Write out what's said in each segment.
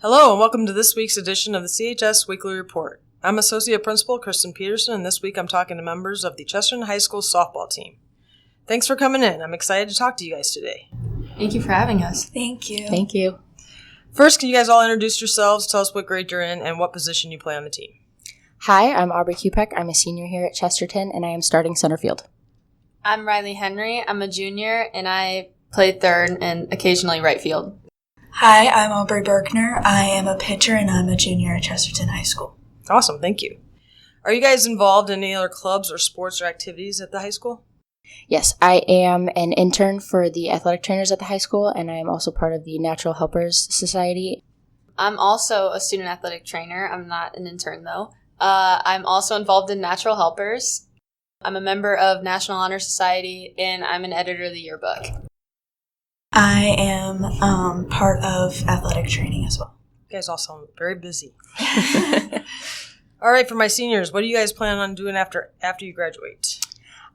Hello and welcome to this week's edition of the CHS Weekly Report. I'm Associate Principal Kristen Peterson, and this week I'm talking to members of the Chesterton High School softball team. Thanks for coming in. I'm excited to talk to you guys today. Thank you for having us. Thank you. Thank you. First, can you guys all introduce yourselves, tell us what grade you're in, and what position you play on the team? Hi, I'm Aubrey Kupek. I'm a senior here at Chesterton, and I am starting center field. I'm Riley Henry. I'm a junior, and I play third and occasionally right field. Hi, I'm Aubrey Berkner. I am a pitcher, and I'm a junior at Chesterton High School. Awesome, thank you. Are you guys involved in any other clubs or sports or activities at the high school? Yes, I am an intern for the athletic trainers at the high school, and I am also part of the Natural Helpers Society. I'm also a student athletic trainer. I'm not an intern, though. I'm also involved in Natural Helpers. I'm a member of National Honor Society, and I'm an editor of the yearbook. I am part of athletic training as well. You guys all sound very busy. All right, for my seniors, what do you guys plan on doing after you graduate?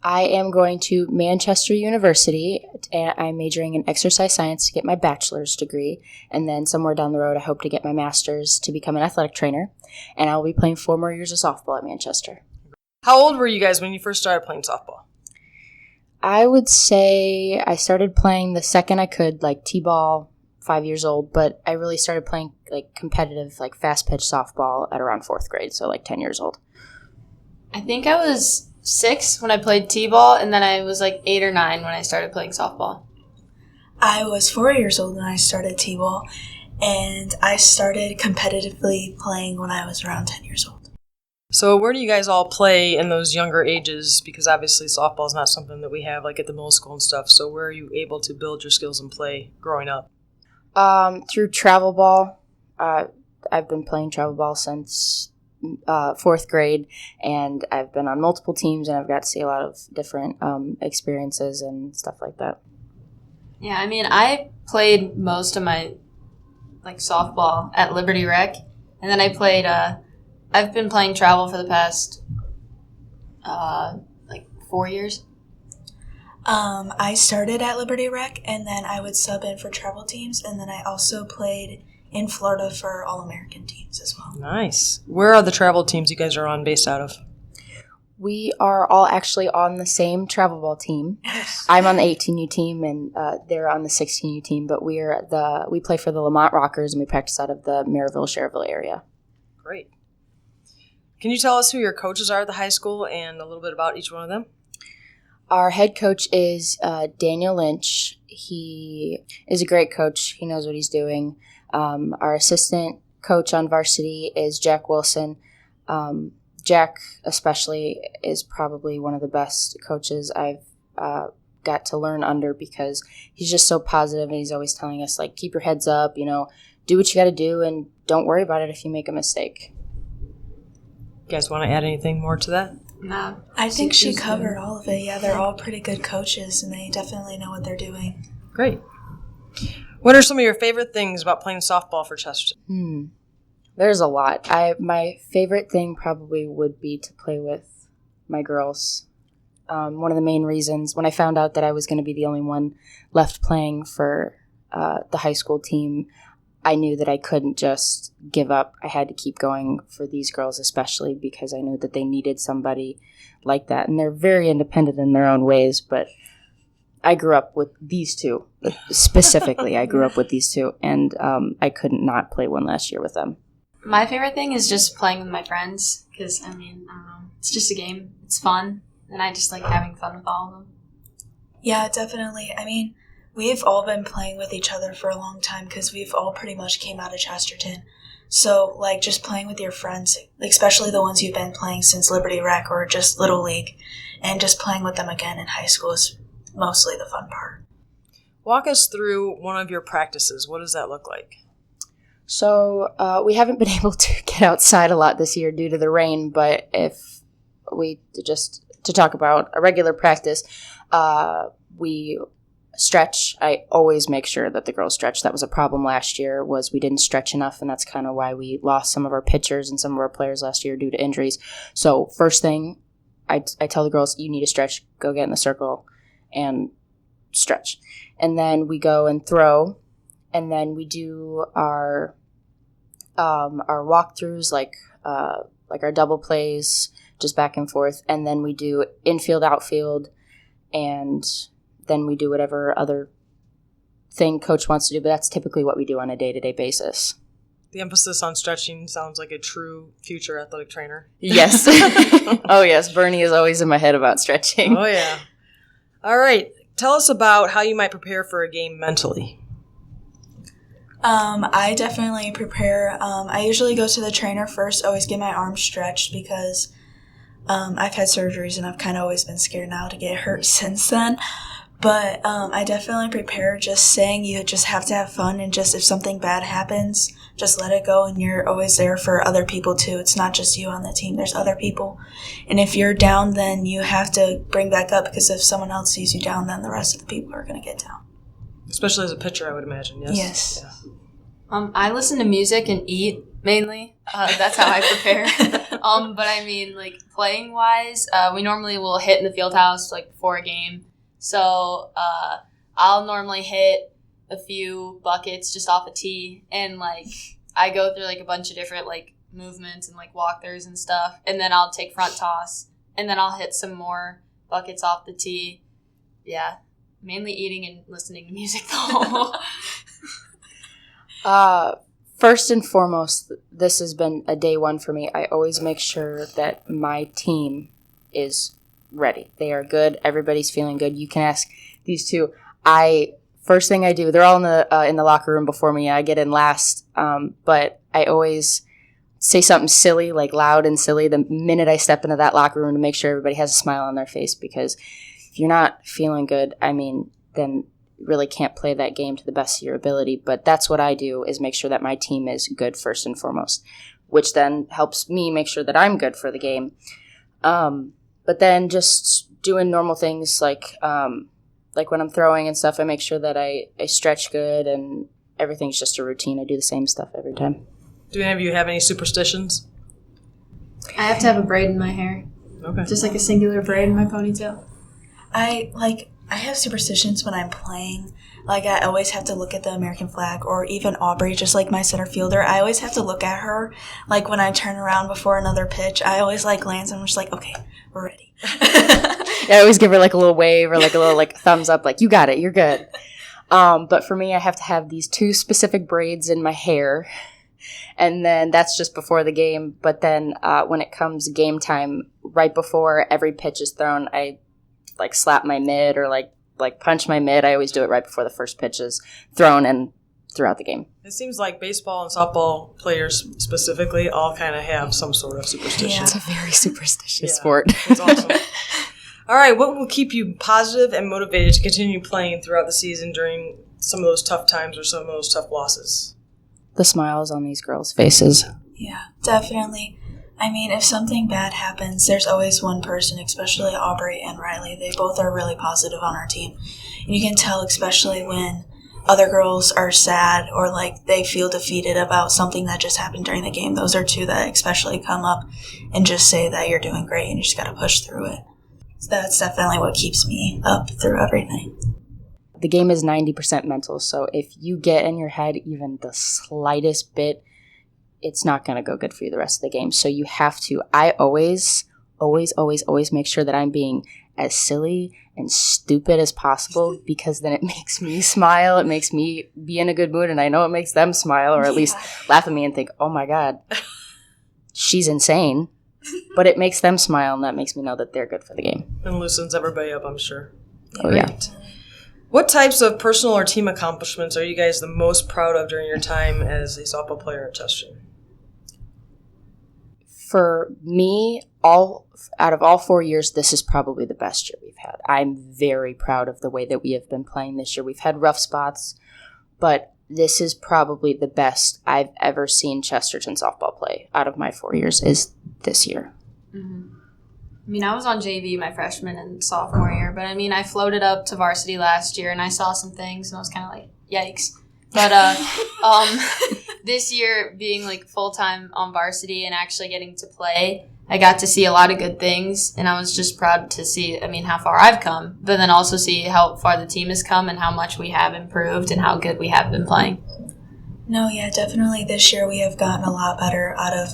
I am going to Manchester University, and I'm majoring in exercise science to get my bachelor's degree, and then somewhere down the road I hope to get my master's to become an athletic trainer, and I'll be playing 4 more years of softball at Manchester. How old were you guys when you first started playing softball? I would say I started playing the second I could, like T-ball, 5 years old, but I really started playing like competitive, like fast-pitch softball at around 4th grade, so like 10 years old. I think I was 6 when I played T-ball, and then I was like 8 or 9 when I started playing softball. I was 4 years old when I started T-ball, and I started competitively playing when I was around 10 years old. So where do you guys all play in those younger ages? Because obviously softball is not something that we have like at the middle school and stuff. So where are you able to build your skills and play growing up? Through travel ball. I've been playing travel ball since 4th grade, and I've been on multiple teams, and I've got to see a lot of different experiences and stuff like that. Yeah, I mean, I played most of my softball at Liberty Rec, and then I played. I've been playing travel for the past 4 years. I started at Liberty Rec, and then I would sub in for travel teams, and then I also played in Florida for All-American teams as well. Nice. Where are the travel teams you guys are on based out of? We are all actually on the same travel ball team. Nice. I'm on the 18U team, and they're on the 16U team, but we play for the Lamont Rockers, and we practice out of the Maryville-Cherville area. Great. Can you tell us who your coaches are at the high school and a little bit about each one of them? Our head coach is Daniel Lynch. He is a great coach. He knows what he's doing. Our assistant coach on varsity is Jack Wilson. Jack especially is probably one of the best coaches I've got to learn under, because he's just so positive, and he's always telling us, like, keep your heads up, do what you got to do, and don't worry about it if you make a mistake. You guys want to add anything more to that? No. I think she covered all of it. Yeah, they're all pretty good coaches, and they definitely know what they're doing. Great. What are some of your favorite things about playing softball for Chesterton? There's a lot. My favorite thing probably would be to play with my girls. One of the main reasons, when I found out that I was going to be the only one left playing for the high school team, I knew that I couldn't just give up. I had to keep going for these girls, especially because I knew that they needed somebody like that. And they're very independent in their own ways, but I grew up with these two. Specifically, I grew up with these two, and I couldn't not play one last year with them. My favorite thing is just playing with my friends, because, I don't know, it's just a game. It's fun, and I just like having fun with all of them. Yeah, definitely. We've all been playing with each other for a long time because we've all pretty much came out of Chesterton. So, just playing with your friends, especially the ones you've been playing since Liberty Rec or just Little League, and just playing with them again in high school is mostly the fun part. Walk us through one of your practices. What does that look like? So we haven't been able to get outside a lot this year due to the rain, but if we just to talk about a regular practice, we stretch. I always make sure that the girls stretch. That was a problem last year, was we didn't stretch enough, and that's kind of why we lost some of our pitchers and some of our players last year due to injuries. So first thing, I tell the girls, you need to stretch. Go get in the circle and stretch. And then we go and throw, and then we do our our walkthroughs, like our double plays, just back and forth, and then we do infield, outfield, and then we do whatever other thing coach wants to do, but that's typically what we do on a day-to-day basis. The emphasis on stretching sounds like a true future athletic trainer. Yes. Oh, yes. Bernie is always in my head about stretching. Oh, yeah. All right. Tell us about how you might prepare for a game mentally. I definitely prepare. I usually go to the trainer first, always get my arms stretched because I've had surgeries and I've kind of always been scared now to get hurt since then. But I definitely prepare just saying you just have to have fun and just if something bad happens, just let it go and you're always there for other people too. It's not just you on the team. There's other people. And if you're down, then you have to bring back up because if someone else sees you down, then the rest of the people are going to get down. Especially as a pitcher, I would imagine, yes? Yes. Yeah. I listen to music and eat mainly. That's how I prepare. But I mean, like playing wise, we normally will hit in the field house like before a game. So I'll normally hit a few buckets just off a tee, and like I go through like a bunch of different like movements and like walkthroughs and stuff, and then I'll take front toss, and then I'll hit some more buckets off the tee. Yeah, mainly eating and listening to music though. First and foremost, this has been a day one for me. I always make sure that my team is ready. They are good. Everybody's feeling good. You can ask these two. First thing I do, they're all in the locker room before me. I get in last, but I always say something silly, like loud and silly, the minute I step into that locker room to make sure everybody has a smile on their face. Because if you're not feeling good, I mean, then you really can't play that game to the best of your ability. But that's what I do, is make sure that my team is good first and foremost, which then helps me make sure that I'm good for the game. But then just doing normal things like when I'm throwing and stuff, I make sure that I stretch good and everything's just a routine. I do the same stuff every time. Do any of you have any superstitions? I have to have a braid in my hair. Okay. Just like a singular braid in my ponytail. I have superstitions when I'm playing. Like, I always have to look at the American flag, or even Aubrey, just like my center fielder. I always have to look at her. Like, when I turn around before another pitch, I always, like, glance and I'm just like, okay, we're ready. I always give her, like, a little wave or, like, a little, like, thumbs up, like, you got it, you're good. But for me, I have to have these two specific braids in my hair, and then that's just before the game. But then when it comes game time, right before every pitch is thrown, I, like, slap my mid or, like punch my mid. I always do it right before the first pitch is thrown and throughout the game. It seems like baseball and softball players specifically all kind of have some sort of superstition. Yeah. It's a very superstitious sport. It's awesome. All right, what will keep you positive and motivated to continue playing throughout the season during some of those tough times or some of those tough losses? The smiles on these girls' faces. Yeah, definitely. I mean, if something bad happens, there's always one person, especially Aubrey and Riley. They both are really positive on our team. And you can tell, especially when other girls are sad or like they feel defeated about something that just happened during the game. Those are two that especially come up and just say that you're doing great and you just got to push through it. So that's definitely what keeps me up through everything. The game is 90% mental, so if you get in your head even the slightest bit, it's not going to go good for you the rest of the game. So you have to, I always make sure that I'm being as silly and stupid as possible, because then it makes me smile, it makes me be in a good mood, and I know it makes them smile, or at least laugh at me and think, oh my God, she's insane. But it makes them smile, and that makes me know that they're good for the game. And loosens everybody up, I'm sure. Oh, yeah. What types of personal or team accomplishments are you guys the most proud of during your time as a softball player at Chesterton? For me, out of all 4 years, this is probably the best year we've had. I'm very proud of the way that we have been playing this year. We've had rough spots, but this is probably the best I've ever seen Chesterton softball play out of my 4 years is this year. Mm-hmm. I mean, I was on JV my freshman and sophomore year, but I mean, I floated up to varsity last year and I saw some things and I was kind of like, yikes. But this year, being like full-time on varsity and actually getting to play, I got to see a lot of good things, and I was just proud to see, I mean, how far I've come, but then also see how far the team has come and how much we have improved and how good we have been playing. No, yeah, definitely this year we have gotten a lot better. Out of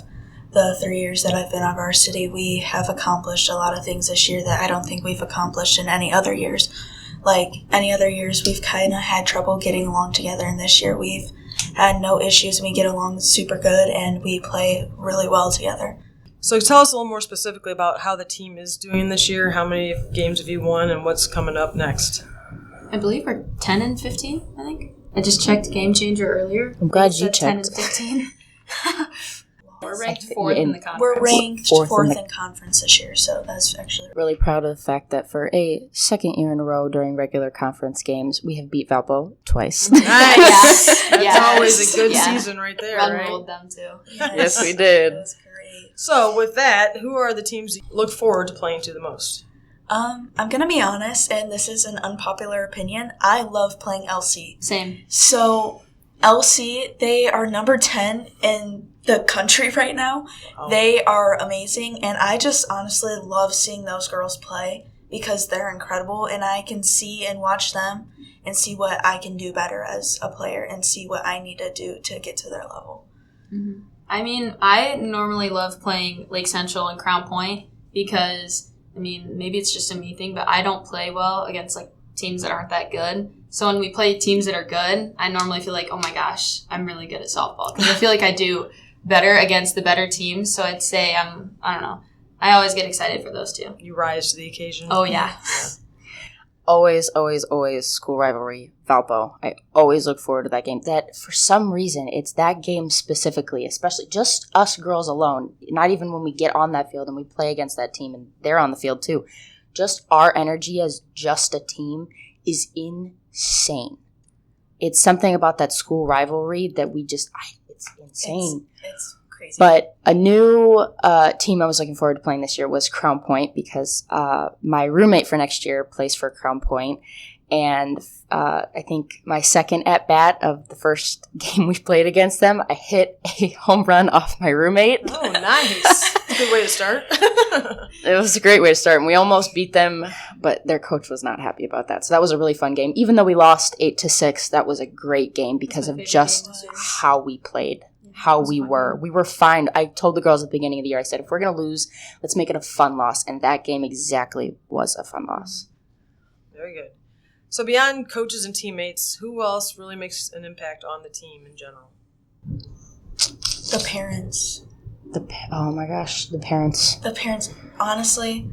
the 3 years that I've been on varsity, we have accomplished a lot of things this year that I don't think we've accomplished in any other years. Like, any other years, we've kind of had trouble getting along together, and this year we've had no issues. We get along super good, and we play really well together. So tell us a little more specifically about how the team is doing this year. How many games have you won, and what's coming up next? I believe we're 10-15, I think. I just checked Game Changer earlier. I'm glad you checked. 10-15. We're ranked fourth in the conference. We're ranked Fourth fourth in in conference this year, so that's actually Really proud of the fact that for a second year in a row during regular conference games, we have beat Valpo twice. Nice. Yeah. That's always a good Yeah. season right there, Run right? ruled them too. Yes, we did. That was great. So with that, who are the teams you look forward to playing to the most? I'm gonna be honest, and this is an unpopular opinion. I love playing LC. Same. So LC, they are number 10 in the country right now. Oh. They are amazing, and I just honestly love seeing those girls play because they're incredible, and I can see and watch them and see what I can do better as a player and see what I need to do to get to their level. Mm-hmm. I mean, I normally love playing Lake Central and Crown Point because, I mean, maybe it's just a me thing, but I don't play well against, like, teams that aren't that good. So when we play teams that are good, I normally feel like, oh my gosh, I'm really good at softball because I feel like I do better against the better teams. So I'd say I don't know. I always get excited for those two. You rise to the occasion. Oh, yeah. Always, always, always school rivalry, Valpo. I always look forward to that game. That, for some reason, it's that game specifically, especially just us girls alone, not even when we get on that field and we play against that team and they're on the field too. Just our energy as just a team is insane. It's something about that school rivalry that we just, it's insane. It's crazy. But a new team I was looking forward to playing this year was Crown Point because my roommate for next year plays for Crown Point. And I think my second at-bat of the first game we played against them, I hit a home run off my roommate. Oh, nice. Good way to start. It was a great way to start, and we almost beat them, but their coach was not happy about that. So that was a really fun game. Even though we lost 8-6, that was a great game because of just how we played, how we were. We were fine. I told the girls at the beginning of the year, I said, if we're going to lose, let's make it a fun loss. And that game exactly was a fun loss. Very good. So beyond coaches and teammates, who else really makes an impact on the team in general? The parents. Oh my gosh, the parents. The parents, honestly,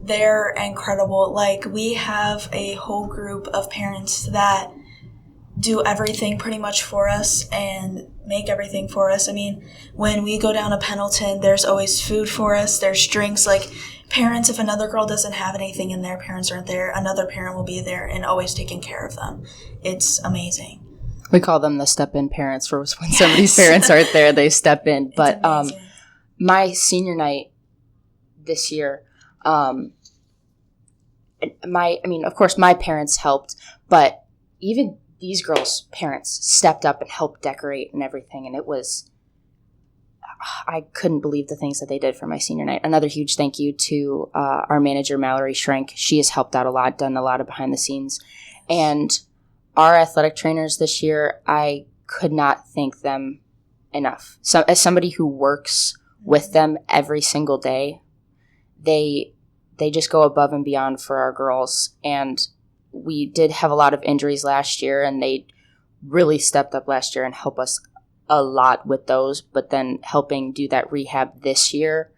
they're incredible. Like, we have a whole group of parents that do everything pretty much for us and make everything for us. I mean, when we go down to Pendleton, there's always food for us. There's drinks. Like, parents, if another girl doesn't have anything and their parents aren't there, another parent will be there and always taking care of them. It's amazing. We call them the step-in parents for when somebody's parents aren't there, they step in. But my senior night this year, of course my parents helped, but even these girls' parents stepped up and helped decorate and everything, and it was, I couldn't believe the things that they did for my senior night. Another huge thank you to our manager, Mallory Schrenk. She has helped out a lot, done a lot of behind the scenes. And our athletic trainers this year, I could not thank them enough. So, as somebody who works with them every single day, they just go above and beyond for our girls. And we did have a lot of injuries last year, and they really stepped up last year and helped us a lot with those. But then helping do that rehab this year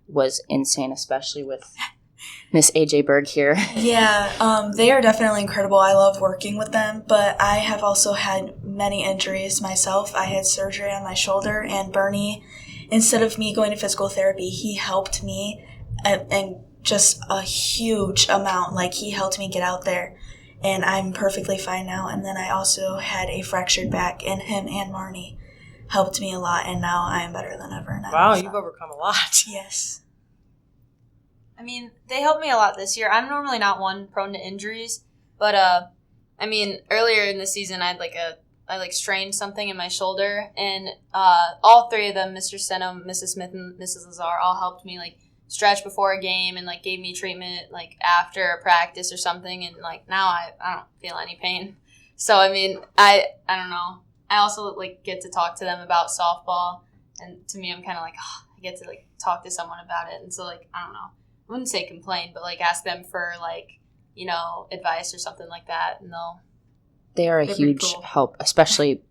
was insane, especially with Miss AJ Berg here. Yeah, they are definitely incredible. I love working with them, but I have also had many injuries myself. I had surgery on my shoulder, and Bernie, instead of me going to physical therapy, he helped me and just a huge amount. Like, he helped me get out there, and I'm perfectly fine now. And then I also had a fractured back, and him and Marnie helped me a lot, and now I am better than ever. Wow, you've overcome a lot. Yes. I mean, they helped me a lot this year. I'm normally not one prone to injuries, but earlier in the season I strained something in my shoulder, and all three of them, Mr. Stenham, Mrs. Smith, and Mrs. Lazar, all helped me stretch before a game and gave me treatment after a practice or something, and now I don't feel any pain. So I mean, I don't know. I also like get to talk to them about softball, and to me, I'm kind of like, oh, I get to like talk to someone about it, and so like I don't know, I wouldn't say complain, but like ask them for like advice or something like that, and They are a they're pretty huge cool. help, especially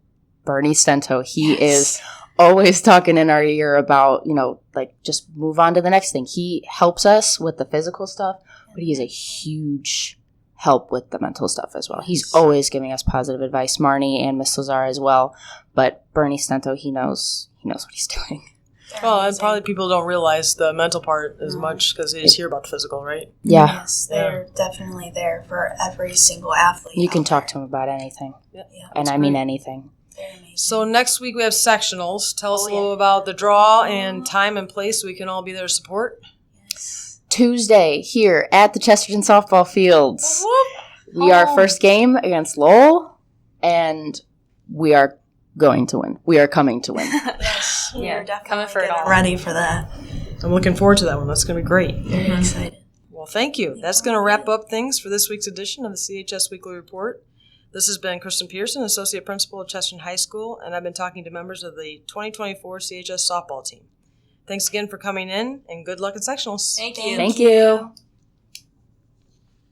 Bernie Stento. He is always talking in our ear about, like just move on to the next thing. He helps us with the physical stuff, but he is a huge help with the mental stuff as well. He's always giving us positive advice. Marnie and Miss Lazar as well. But Bernie Stento, he knows what he's doing. Well, and probably people don't realize the mental part as much because they just hear about the physical, right? Yeah. Yes, they're definitely there for every single athlete. You can talk to him about anything. Yeah. And I mean anything. They're amazing. So next week we have sectionals. Tell us a little about the draw and time and place so we can all be there to support. Yes. Tuesday here at the Chesterton softball fields. Whoop. We are first game against Lowell, and we are going to win. We are coming to win. Yes, we Yeah, are definitely coming for it getting all. ready for that. I'm looking forward to that one. That's going to be great. Very excited. Well, thank you. That's going to wrap up things for this week's edition of the CHS Weekly Report. This has been Kristen Pearson, Associate Principal at Chesterton High School, and I've been talking to members of the 2024 CHS softball team. Thanks again for coming in, and good luck in sectionals. Thank you. Thank you.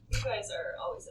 You guys are always